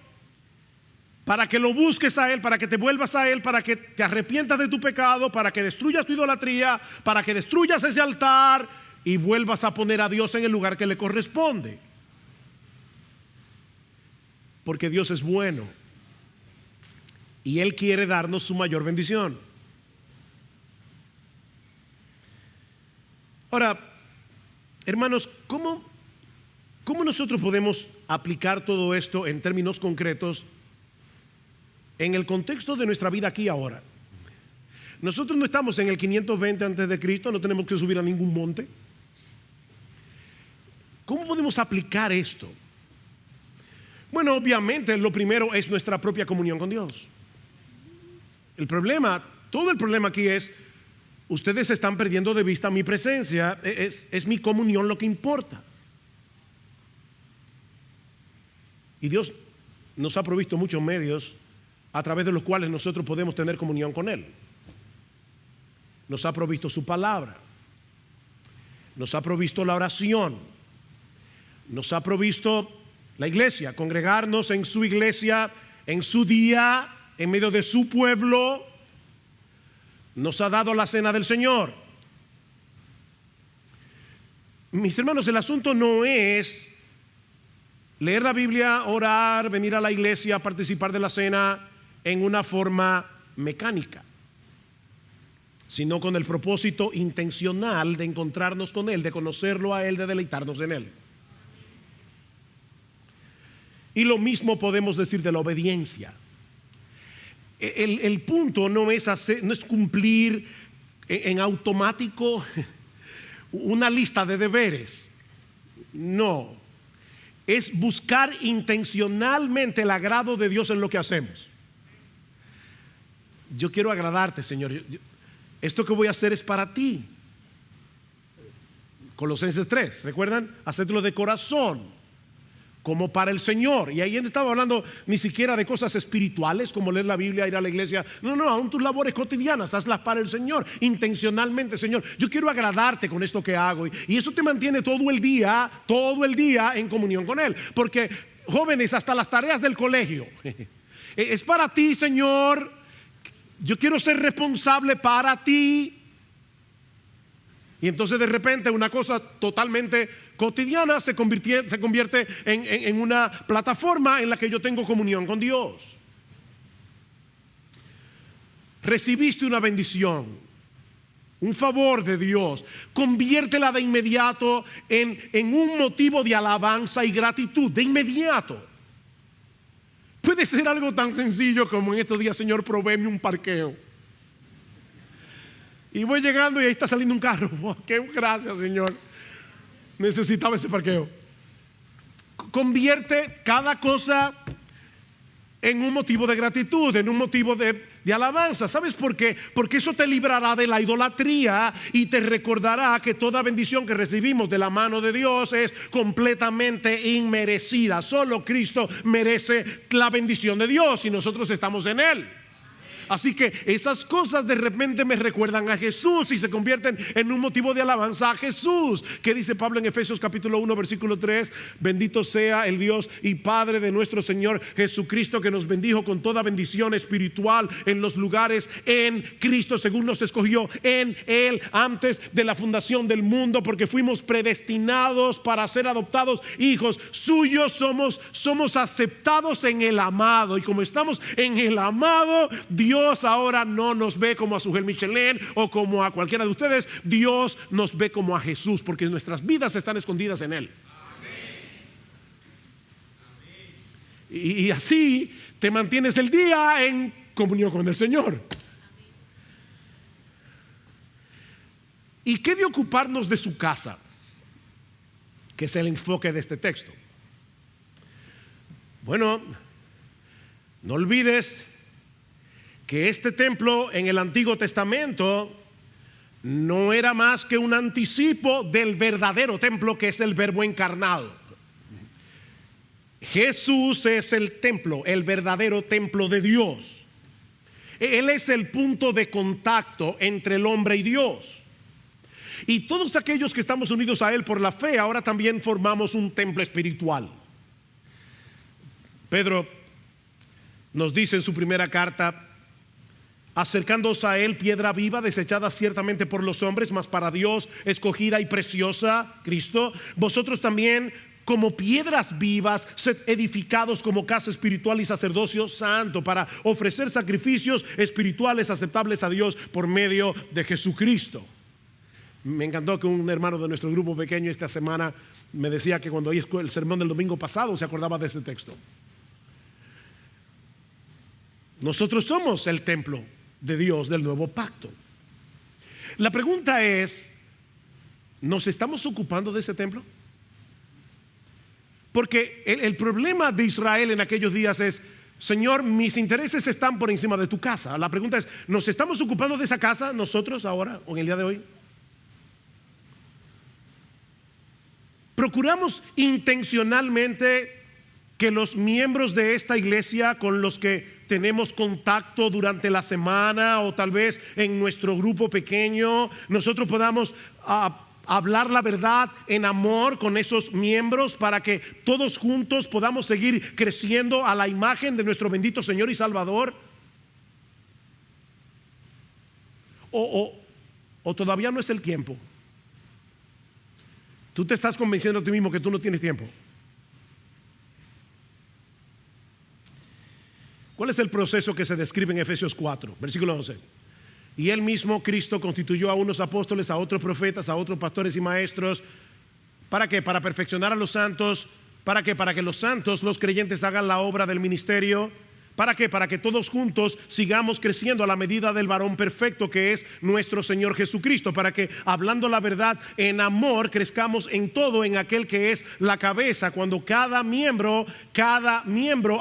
para que lo busques a Él, para que te vuelvas a Él, para que te arrepientas de tu pecado, para que destruyas tu idolatría, para que destruyas ese altar y vuelvas a poner a Dios en el lugar que le corresponde. Porque Dios es bueno y Él quiere darnos su mayor bendición. Ahora, hermanos, ¿cómo nosotros podemos aplicar todo esto en términos concretos en el contexto de nuestra vida aquí y ahora? Nosotros no estamos en el 520 antes de Cristo, no tenemos que subir a ningún monte. ¿Cómo podemos aplicar esto? Bueno, obviamente lo primero es nuestra propia comunión con Dios. Todo el problema aquí es: ustedes están perdiendo de vista mi presencia, es mi comunión lo que importa. Y Dios nos ha provisto muchos medios a través de los cuales nosotros podemos tener comunión con Él. Nos ha provisto su palabra, nos ha provisto la oración, nos ha provisto la iglesia, congregarnos en su iglesia, en su día, en medio de su pueblo. Nos ha dado la cena del Señor. Mis hermanos, el asunto no es leer la Biblia, orar, venir a la iglesia, participar de la cena en una forma mecánica, sino con el propósito intencional de encontrarnos con Él, de conocerlo a Él, de deleitarnos en Él. Y lo mismo podemos decir de la obediencia. El punto no es cumplir en automático una lista de deberes. No, es buscar intencionalmente el agrado de Dios en lo que hacemos. Yo quiero agradarte, Señor. Esto que voy a hacer es para ti. Colosenses 3, ¿recuerdan? Hacedlo de corazón, como para el Señor. Y ahí no estaba hablando ni siquiera de cosas espirituales como leer la Biblia, ir a la iglesia. No, aún tus labores cotidianas, hazlas para el Señor, intencionalmente. Señor, yo quiero agradarte con esto que hago. Y eso te mantiene todo el día en comunión con Él. Porque, jóvenes, hasta las tareas del colegio es para ti, Señor. Yo quiero ser responsable para ti. Y entonces de repente una cosa totalmente cotidiana se convierte en una plataforma en la que yo tengo comunión con Dios. Recibiste una bendición, un favor de Dios, conviértela de inmediato en un motivo de alabanza y gratitud, de inmediato. Puede ser algo tan sencillo como: en estos días, Señor, provéeme un parqueo. Y voy llegando y ahí está saliendo un carro. Oh, qué gracias, Señor. Necesitaba ese parqueo. Convierte cada cosa en un motivo de gratitud, en un motivo de alabanza. ¿Sabes por qué? Porque eso te librará de la idolatría y te recordará que toda bendición que recibimos de la mano de Dios es completamente inmerecida. Solo Cristo merece la bendición de Dios y nosotros estamos en Él. Así que esas cosas de repente me recuerdan a Jesús y se convierten en un motivo de alabanza a Jesús. ¿Qué dice Pablo en Efesios capítulo 1 versículo 3? Bendito sea el Dios y Padre de nuestro Señor Jesucristo, que nos bendijo con toda bendición espiritual en los lugares en Cristo, según nos escogió en Él antes de la fundación del mundo, porque fuimos predestinados para ser adoptados hijos suyos. Somos aceptados en el amado, y como estamos en el amado, Dios ahora no nos ve como a Sujel Michelén o como a cualquiera de ustedes. Dios nos ve como a Jesús, porque nuestras vidas están escondidas en Él. Y así te mantienes el día en comunión con el Señor. ¿Y qué de ocuparnos de su casa? Que es el enfoque de este texto. Bueno, no olvides que este templo en el Antiguo Testamento no era más que un anticipo del verdadero templo, que es el Verbo encarnado. Jesús es el templo, el verdadero templo de Dios. Él es el punto de contacto entre el hombre y Dios. Y todos aquellos que estamos unidos a Él por la fe, ahora también formamos un templo espiritual. Pedro nos dice en su primera carta: acercándoos a Él, piedra viva, desechada ciertamente por los hombres, mas para Dios escogida y preciosa, Cristo. Vosotros también, como piedras vivas, sed edificados como casa espiritual y sacerdocio santo, para ofrecer sacrificios espirituales aceptables a Dios por medio de Jesucristo. Me encantó que un hermano de nuestro grupo pequeño esta semana me decía que cuando oí el sermón del domingo pasado se acordaba de este texto. Nosotros somos el templo de Dios del nuevo pacto. La pregunta es: ¿nos estamos ocupando de ese templo? Porque el problema de Israel en aquellos días es: Señor, mis intereses están por encima de tu casa. La pregunta es: ¿nos estamos ocupando de esa casa nosotros ahora o en el día de hoy? ¿Procuramos intencionalmente que los miembros de esta iglesia con los que tenemos contacto durante la semana o tal vez en nuestro grupo pequeño, nosotros podamos hablar la verdad en amor con esos miembros, para que todos juntos podamos seguir creciendo a la imagen de nuestro bendito Señor y Salvador? ¿O todavía no es el tiempo? Tú te estás convenciendo a ti mismo que tú no tienes tiempo. ¿Cuál es el proceso que se describe en Efesios 4, versículo 11? Y Él mismo, Cristo, constituyó a unos apóstoles, a otros profetas, a otros pastores y maestros. ¿Para qué? Para perfeccionar a los santos. ¿Para qué? Para que los santos, los creyentes, hagan la obra del ministerio. ¿Para qué? Para que todos juntos sigamos creciendo a la medida del varón perfecto, que es nuestro Señor Jesucristo. Para que, hablando la verdad en amor, crezcamos en todo en aquel que es la cabeza, cuando cada miembro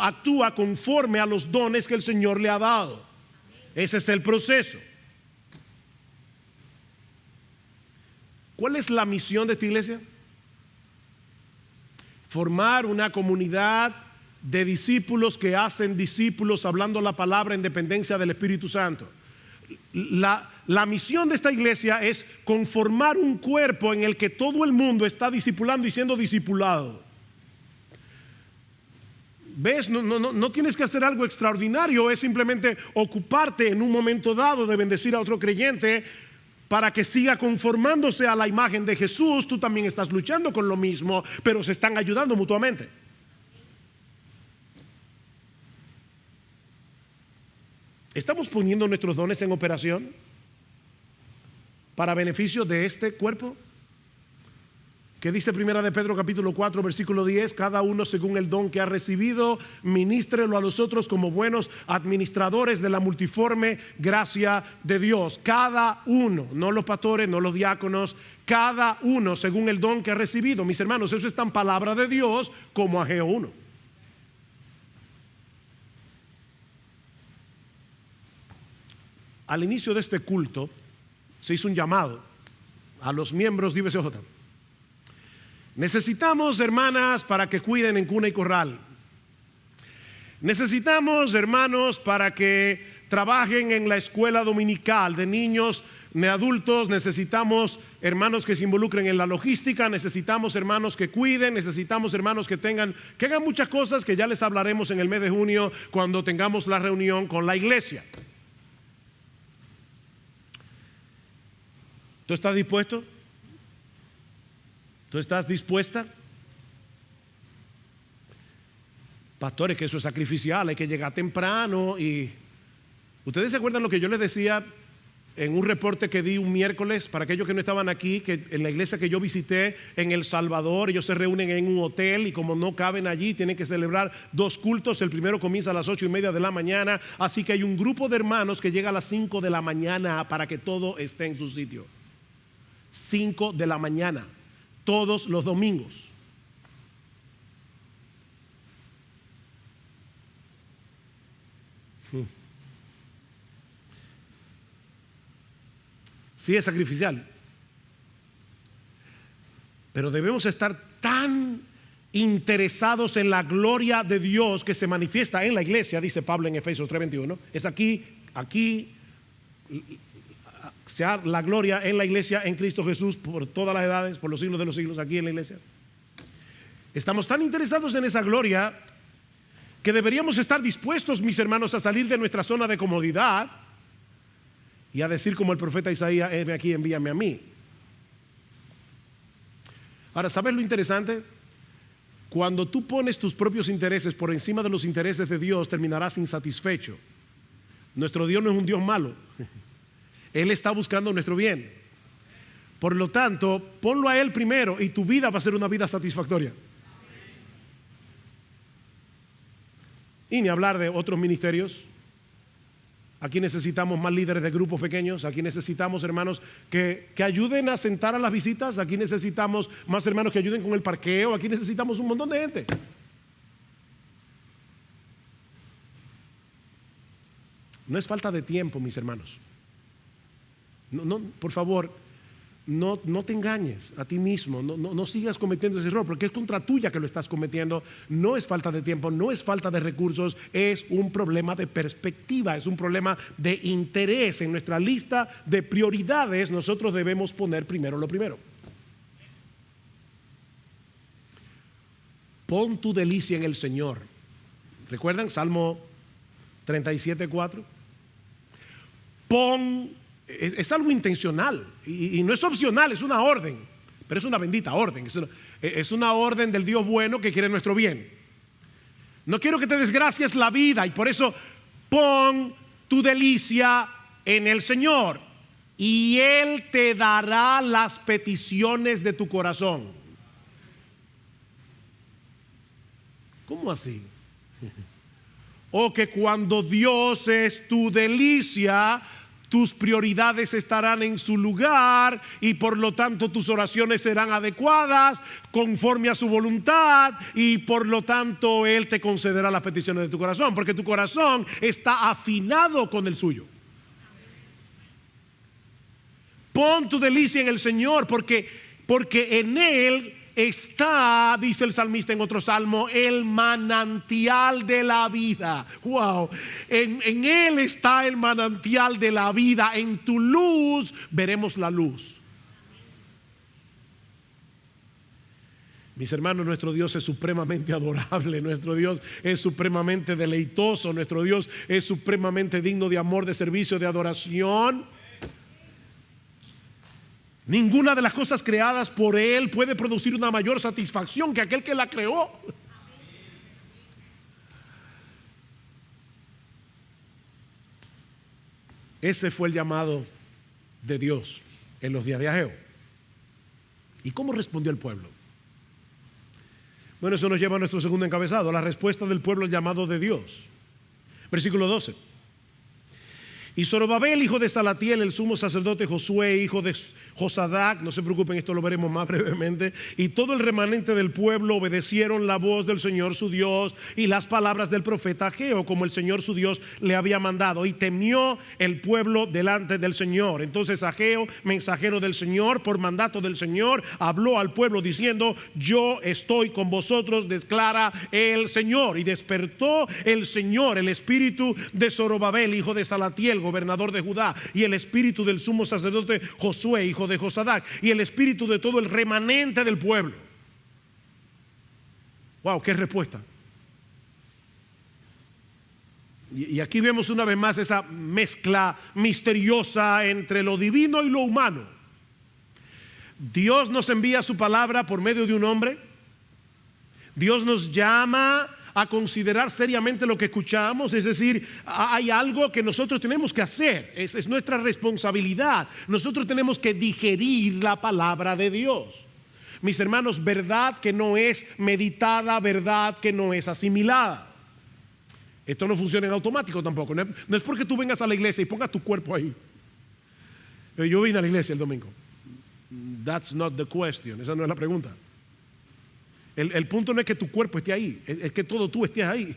actúa conforme a los dones que el Señor le ha dado. Ese es el proceso. ¿Cuál es la misión de esta iglesia? Formar una comunidad de discípulos que hacen discípulos, hablando la palabra en dependencia del Espíritu Santo. La misión de esta iglesia es conformar un cuerpo en el que todo el mundo está discipulando y siendo discipulado. ¿Ves? No tienes que hacer algo extraordinario, es simplemente ocuparte en un momento dado de bendecir a otro creyente para que siga conformándose a la imagen de Jesús. Tú también estás luchando con lo mismo, pero se están ayudando mutuamente. ¿Estamos poniendo nuestros dones en operación para beneficio de este cuerpo? ¿Qué dice Primera de Pedro capítulo 4 versículo 10? Cada uno según el don que ha recibido, ministrelo a los otros como buenos administradores de la multiforme gracia de Dios. Cada uno, no los pastores, no los diáconos, cada uno según el don que ha recibido. Mis hermanos, eso está en palabra de Dios como Ageo 1. Al inicio de este culto se hizo un llamado a los miembros de IBCJ. Necesitamos hermanas para que cuiden en cuna y corral. Necesitamos hermanos para que trabajen en la escuela dominical de niños, de adultos. Necesitamos hermanos que se involucren en la logística, necesitamos hermanos que cuiden, necesitamos hermanos que hagan muchas cosas que ya les hablaremos en el mes de junio cuando tengamos la reunión con la iglesia. ¿Tú estás dispuesto? ¿Tú estás dispuesta? Pastores, que eso es sacrificial, hay que llegar temprano. Y ustedes se acuerdan lo que yo les decía en un reporte que di un miércoles para aquellos que no estaban aquí, que en la iglesia que yo visité en El Salvador, ellos se reúnen en un hotel y como no caben allí, tienen que celebrar 2 cultos. El primero comienza a las 8:30 de la mañana, así que hay un grupo de hermanos que llega a las 5 de la mañana para que todo esté en su sitio. 5 de la mañana, todos los domingos. Sí, es sacrificial, pero debemos estar tan interesados en la gloria de Dios que se manifiesta en la iglesia, dice Pablo en Efesios 3:21. Es aquí sea la gloria en la iglesia en Cristo Jesús por todas las edades, por los siglos de los siglos, aquí en la iglesia. Estamos tan interesados en esa gloria que deberíamos estar dispuestos, mis hermanos, a salir de nuestra zona de comodidad y a decir como el profeta Isaías: heme aquí, envíame a mí. Ahora, ¿sabes lo interesante? Cuando tú pones tus propios intereses por encima de los intereses de Dios, terminarás insatisfecho. Nuestro Dios no es un Dios malo. Él está buscando nuestro bien. Por lo tanto, ponlo a Él primero y tu vida va a ser una vida satisfactoria. Y ni hablar de otros ministerios. Aquí necesitamos más líderes de grupos pequeños. Aquí necesitamos hermanos que ayuden a sentar a las visitas. Aquí necesitamos más hermanos que ayuden con el parqueo. Aquí necesitamos un montón de gente. No es falta de tiempo, mis hermanos. No, por favor, no te engañes a ti mismo. No sigas cometiendo ese error, porque es contra tuya que lo estás cometiendo. No es falta de tiempo, no es falta de recursos, es un problema de perspectiva, es un problema de interés. En nuestra lista de prioridades nosotros debemos poner primero lo primero. Pon tu delicia en el Señor. ¿Recuerdan? Salmo 37:4. Es algo intencional y no es opcional, es una orden, pero es una bendita orden. Es una orden del Dios bueno que quiere nuestro bien. No quiero que te desgracies la vida, y por eso pon tu delicia en el Señor y Él te dará las peticiones de tu corazón. ¿Cómo así? O que cuando Dios es tu delicia, tus prioridades estarán en su lugar y por lo tanto tus oraciones serán adecuadas conforme a su voluntad, y por lo tanto Él te concederá las peticiones de tu corazón, porque tu corazón está afinado con el suyo. Pon tu delicia en el Señor, porque en Él está, dice el salmista en otro salmo, el manantial de la vida. Wow, en Él está el manantial de la vida. En tu luz veremos la luz. Mis hermanos, nuestro Dios es supremamente adorable, nuestro Dios es supremamente deleitoso, nuestro Dios es supremamente digno de amor, de servicio, de adoración. Ninguna de las cosas creadas por Él puede producir una mayor satisfacción que aquel que la creó. Ese fue el llamado de Dios en los días de Ageo. ¿Y cómo respondió el pueblo? Bueno, eso nos lleva a nuestro segundo encabezado, la respuesta del pueblo al llamado de Dios. Versículo 12. Y Zorobabel, hijo de Salatiel, el sumo sacerdote, Josué, hijo de Josadac, no se preocupen, esto lo veremos más brevemente, y todo el remanente del pueblo obedecieron la voz del Señor su Dios y las palabras del profeta Ageo, como el Señor su Dios le había mandado, y temió el pueblo delante del Señor. Entonces Ageo, mensajero del Señor, por mandato del Señor, habló al pueblo diciendo: yo estoy con vosotros, declara el Señor. Y despertó el Señor el espíritu de Zorobabel, hijo de Salatiel, gobernador de Judá, y el espíritu del sumo sacerdote Josué, hijo de Josadac, y el espíritu de todo el remanente del pueblo. Wow, qué respuesta. Y aquí vemos una vez más esa mezcla misteriosa entre lo divino y lo humano. Dios nos envía su palabra por medio de un hombre. Dios nos llama a considerar seriamente lo que escuchamos, es decir, hay algo que nosotros tenemos que hacer, es nuestra responsabilidad. Nosotros tenemos que digerir la palabra de Dios. Mis hermanos, verdad que no es meditada, verdad que no es asimilada. Esto no funciona en automático tampoco. No es porque tú vengas a la iglesia y pongas tu cuerpo ahí. Yo vine a la iglesia el domingo. That's not the question, esa no es la pregunta. El punto no es que tu cuerpo esté ahí, es que todo tú estés ahí,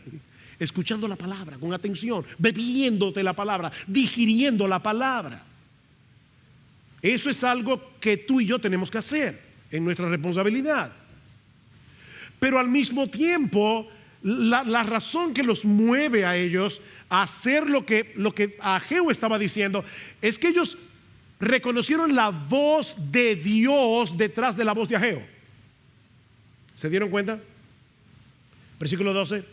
escuchando la palabra con atención, bebiéndote la palabra, digiriendo la palabra. Eso es algo que tú y yo tenemos que hacer en nuestra responsabilidad. Pero al mismo tiempo, la razón que los mueve a ellos a hacer lo que Ageo estaba diciendo es que ellos reconocieron la voz de Dios detrás de la voz de Ageo. ¿Se dieron cuenta? Versículo 12.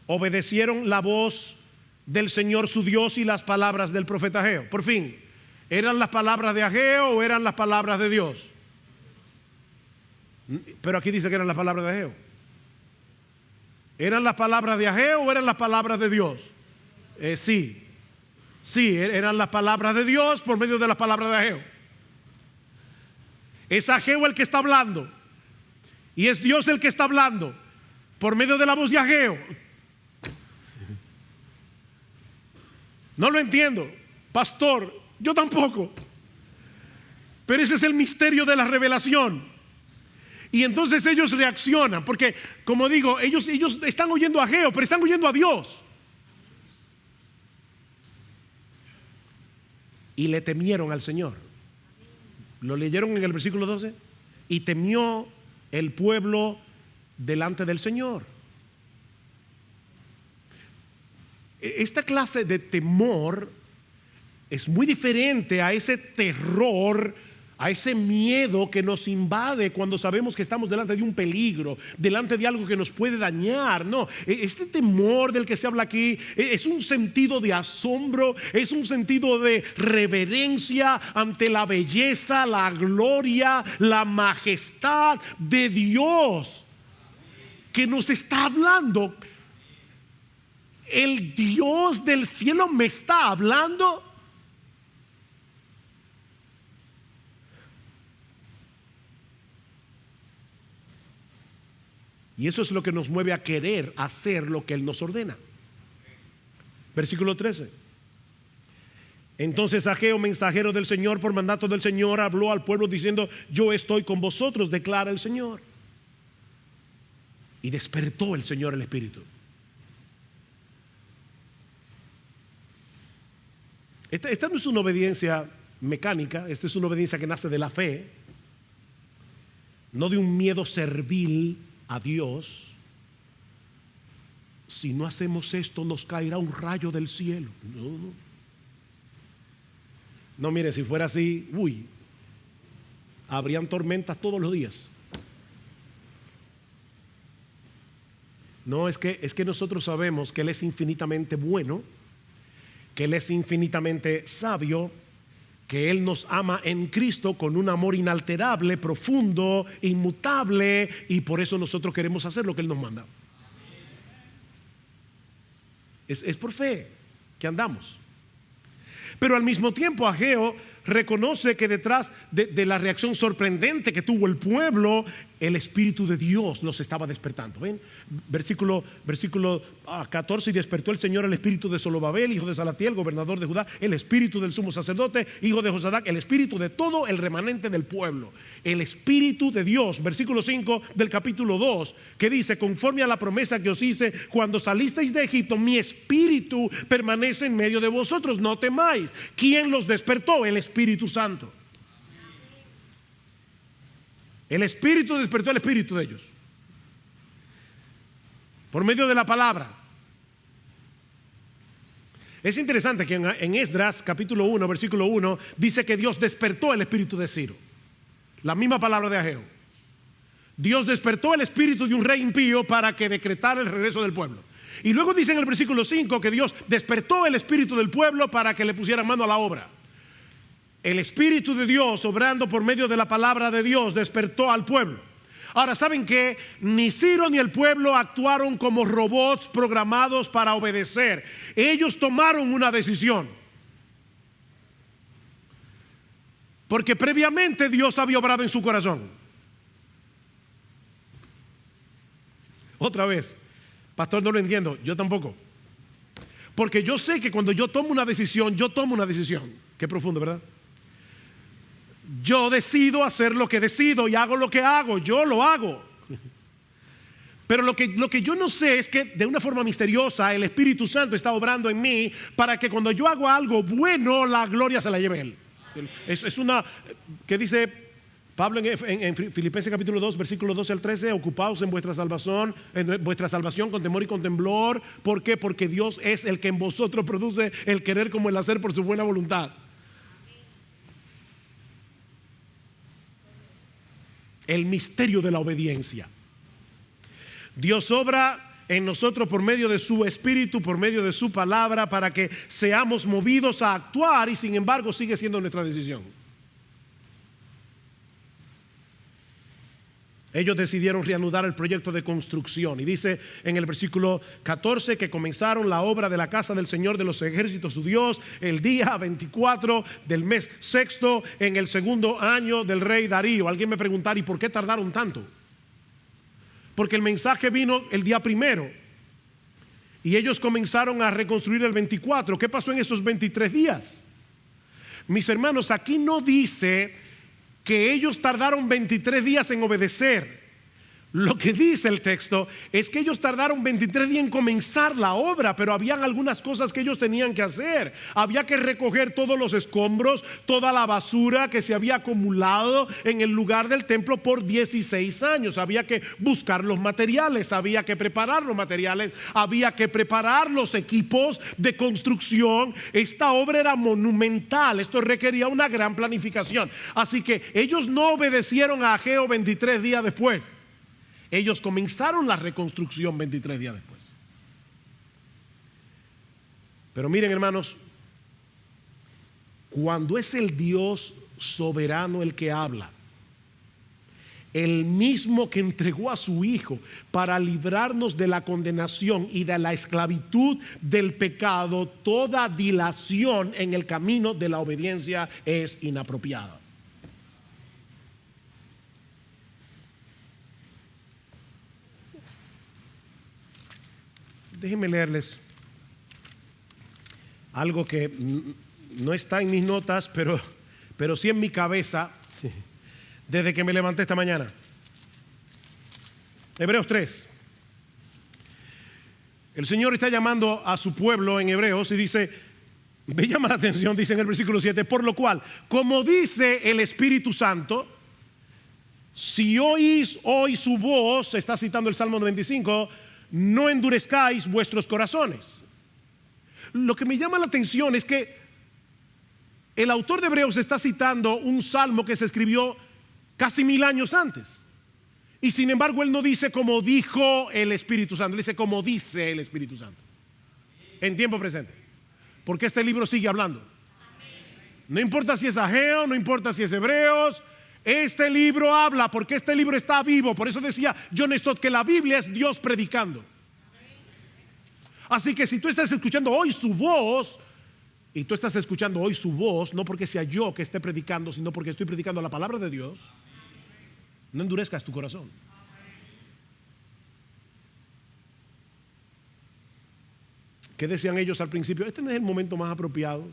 Obedecieron la voz del Señor su Dios y las palabras del profeta Ageo. Por fin, ¿eran las palabras de Ageo o eran las palabras de Dios? Pero aquí dice que eran las palabras de Ageo. ¿Eran las palabras de Ageo o eran las palabras de Dios? Sí, eran las palabras de Dios por medio de las palabras de Ageo. Es Ageo el que está hablando. Y es Dios el que está hablando por medio de la voz de Ageo. No lo entiendo, pastor, yo tampoco. Pero ese es el misterio de la revelación. Y entonces ellos reaccionan, porque como digo, ellos están oyendo a Ageo, pero están oyendo a Dios. Y le temieron al Señor. Lo leyeron en el versículo 12. Y temió el pueblo delante del Señor. Esta clase de temor es muy diferente a ese terror, a ese miedo que nos invade cuando sabemos que estamos delante de un peligro, delante de algo que nos puede dañar. No, este temor del que se habla aquí es un sentido de asombro, es un sentido de reverencia ante la belleza, la gloria, la majestad de Dios que nos está hablando. El Dios del cielo me está hablando. Y eso es lo que nos mueve a querer hacer lo que Él nos ordena. Versículo 13. Entonces Ageo, mensajero del Señor, por mandato del Señor, habló al pueblo diciendo: yo estoy con vosotros, declara el Señor. Y despertó el Señor el espíritu. Esta no es una obediencia mecánica, esta es una obediencia que nace de la fe, no de un miedo servil a Dios. Si no hacemos esto, nos caerá un rayo del cielo. No, mire, si fuera así, habrían tormentas todos los días. No, es que nosotros sabemos que Él es infinitamente bueno, que Él es infinitamente sabio, que Él nos ama en Cristo con un amor inalterable, profundo, inmutable, y por eso nosotros queremos hacer lo que Él nos manda. Es por fe que andamos. Pero al mismo tiempo Ageo reconoce que detrás de la reacción sorprendente que tuvo el pueblo, el Espíritu de Dios los estaba despertando. ¿Ven? Versículo 14: y despertó el Señor el espíritu de Zorobabel, hijo de Salatiel, gobernador de Judá, el espíritu del sumo sacerdote, hijo de Josadac, el espíritu de todo el remanente del pueblo. El Espíritu de Dios, versículo 5 del capítulo 2, que dice: conforme a la promesa que os hice cuando salisteis de Egipto, mi espíritu permanece en medio de vosotros, no temáis. ¿Quién los despertó? El Espíritu Santo. El Espíritu despertó el espíritu de ellos por medio de la palabra. Es interesante que en Esdras capítulo 1 versículo 1 dice que Dios despertó el espíritu de Ciro. La misma palabra de Ageo. Dios despertó el espíritu de un rey impío para que decretara el regreso del pueblo. Y luego dice en el versículo 5 que Dios despertó el espíritu del pueblo para que le pusieran mano a la obra. El Espíritu de Dios, obrando por medio de la palabra de Dios, despertó al pueblo. Ahora, ¿saben qué? Ni Ciro ni el pueblo actuaron como robots programados para obedecer. Ellos tomaron una decisión, porque previamente Dios había obrado en su corazón. Otra vez, pastor, no lo entiendo. Yo tampoco. Porque yo sé que cuando yo tomo una decisión, yo tomo una decisión. Qué profundo, ¿verdad? Yo decido hacer lo que decido y hago lo que hago, yo lo hago. Pero lo que yo no sé es que de una forma misteriosa el Espíritu Santo está obrando en mí para que cuando yo hago algo bueno, la gloria se la lleve Él. Es una que dice Pablo en Filipenses capítulo 2 versículo 12 al 13: ocupaos en vuestra salvación con temor y con temblor. ¿Por qué? Porque Dios es el que en vosotros produce el querer como el hacer por su buena voluntad. El misterio de la obediencia. Dios obra en nosotros por medio de su Espíritu, por medio de su palabra, para que seamos movidos a actuar, y sin embargo sigue siendo nuestra decisión. Ellos decidieron reanudar el proyecto de construcción, y dice en el versículo 14 que comenzaron la obra de la casa del Señor de los ejércitos su Dios el día 24 del mes sexto, en el segundo año del rey Darío. Alguien me preguntará: ¿y por qué tardaron tanto? Porque el mensaje vino el día primero y ellos comenzaron a reconstruir el 24. ¿Qué pasó en esos 23 días? Mis hermanos, aquí no dice que ellos tardaron 23 días en obedecer. Lo que dice el texto es que ellos tardaron 23 días en comenzar la obra, pero habían algunas cosas que ellos tenían que hacer. Había que recoger todos los escombros, toda la basura que se había acumulado en el lugar del templo por 16 años. Había que buscar los materiales, había que preparar los materiales, había que preparar los equipos de construcción. Esta obra era monumental, esto requería una gran planificación. Así que ellos no obedecieron a Ageo 23 días después. Ellos comenzaron la reconstrucción 23 días después. Pero miren, hermanos, cuando es el Dios soberano el que habla, el mismo que entregó a su Hijo para librarnos de la condenación y de la esclavitud del pecado, toda dilación en el camino de la obediencia es inapropiada. Déjenme leerles algo que no está en mis notas, pero sí en mi cabeza desde que me levanté esta mañana. Hebreos 3. El Señor está llamando a su pueblo en Hebreos y dice, me llama la atención, dice en el versículo 7, por lo cual, como dice el Espíritu Santo, si oís hoy su voz, está citando el Salmo 95, no endurezcáis vuestros corazones. Lo que me llama la atención es que el autor de Hebreos está citando un salmo que se escribió casi 1000 años antes. Y sin embargo él no dice como dijo el Espíritu Santo, él dice como dice el Espíritu Santo. En tiempo presente. Porque este libro sigue hablando. No importa si es Ageo, no importa si es Hebreos. Este libro habla porque este libro está vivo. Por eso decía John Stott que la Biblia es Dios predicando. Así que si tú estás escuchando hoy su voz, y tú estás escuchando hoy su voz, no porque sea yo que esté predicando, sino porque estoy predicando la palabra de Dios, no endurezcas tu corazón. ¿Qué decían ellos al principio? Este no es el momento más apropiado.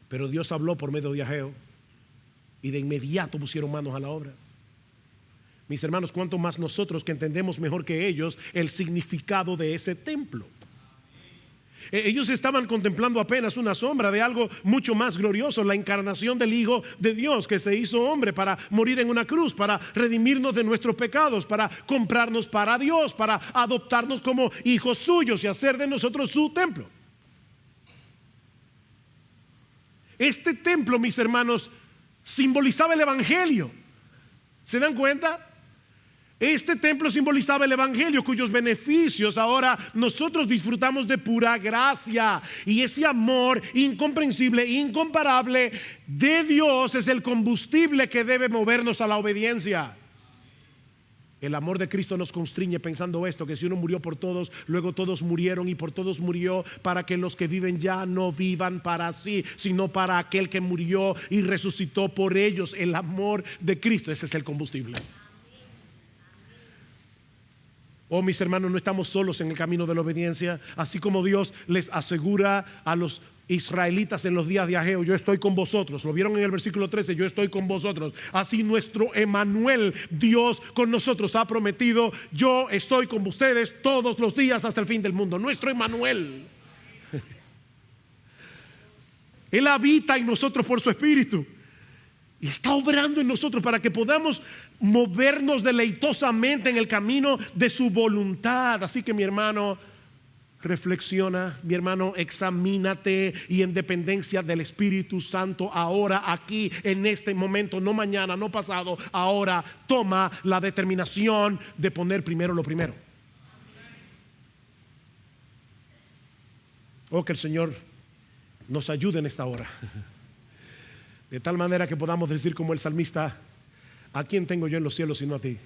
Pero Dios habló por medio de Ageo y de inmediato pusieron manos a la obra. Mis hermanos, cuánto más nosotros que entendemos mejor que ellos el significado de ese templo. Ellos estaban contemplando apenas una sombra de algo mucho más glorioso, la encarnación del Hijo de Dios que se hizo hombre para morir en una cruz, para redimirnos de nuestros pecados, para comprarnos para Dios, para adoptarnos como hijos suyos y hacer de nosotros su templo. Este templo, mis hermanos, simbolizaba el Evangelio. ¿Se dan cuenta? Este templo simbolizaba el Evangelio, cuyos beneficios ahora nosotros disfrutamos de pura gracia. Y ese amor incomprensible, incomparable de Dios es el combustible que debe movernos a la obediencia. El amor de Cristo nos constriñe pensando esto, que si uno murió por todos, luego todos murieron y por todos murió, para que los que viven ya no vivan para sí, sino para aquel que murió y resucitó por ellos. El amor de Cristo, ese es el combustible. Oh, mis hermanos, no estamos solos en el camino de la obediencia. Así como Dios les asegura a los israelitas en los días de Ageo: yo estoy con vosotros. Lo vieron en el versículo 13: yo estoy con vosotros. Así nuestro Emmanuel, Dios con nosotros, ha prometido: yo estoy con ustedes todos los días hasta el fin del mundo. Nuestro Emmanuel. Él habita en nosotros por su Espíritu y está obrando en nosotros para que podamos movernos deleitosamente en el camino de su voluntad. Así que, mi hermano, reflexiona, mi hermano, examínate, y en dependencia del Espíritu Santo, ahora, aquí, en este momento, no mañana, no pasado, ahora, toma la determinación de poner primero lo primero. Oh, que el Señor nos ayude en esta hora, de tal manera que podamos decir como el salmista: ¿a quién tengo yo en los cielos sino a ti?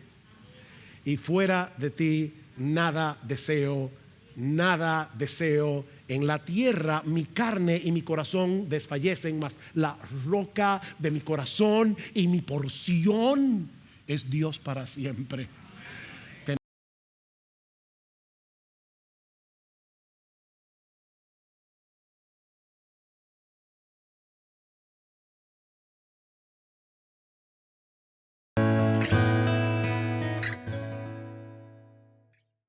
Y fuera de ti nada deseo, nada deseo. En la tierra mi carne y mi corazón desfallecen, mas la roca de mi corazón y mi porción es Dios para siempre.